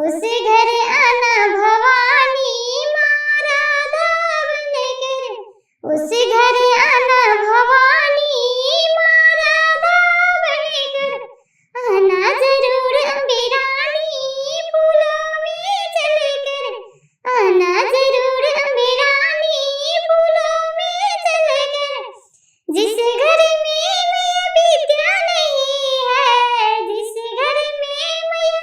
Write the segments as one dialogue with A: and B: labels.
A: उस घर आना भवानी माँ राधा बनकर, उस घर आना भवानी माँ राधा बनकर, आना जरूर अम्बे रानी फूलों में चलकर, आना जरूर अम्बे रानी फूलों में चलकर। जिस घर में मैया विद्या नहीं है, जिस घर में मैया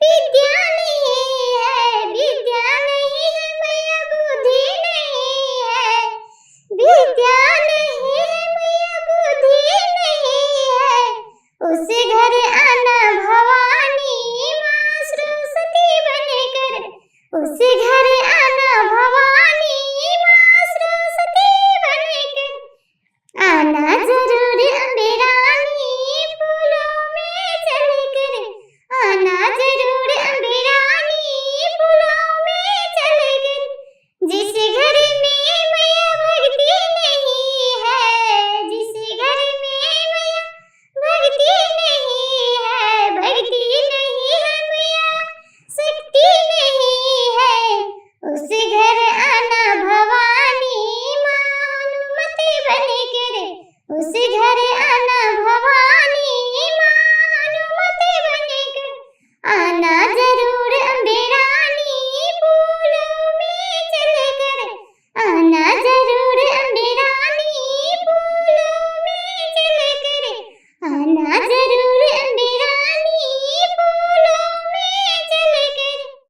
A: विद्या नहीं है, विद्या नहीं है मैया बुद्धि नहीं है, विद्या नहीं है मैया बुद्धि नहीं है, उस घर आना भवानी माँ सरस्वती बनकर, उस घर आना भवानी माँ सरस्वती बनकर, आना जरूर अम्बे रानी फूलों में चलकर, आना जरूर अम्बे रानी फूलों में चलकर। जिस घर में मैया भक्ति नहीं है, जिस घर में मैया भक्ति नहीं है, भक्ति नहीं है मैया शक्ति नहीं है, उस घर आना भवानी माँ हनुमति बनकर, उस घर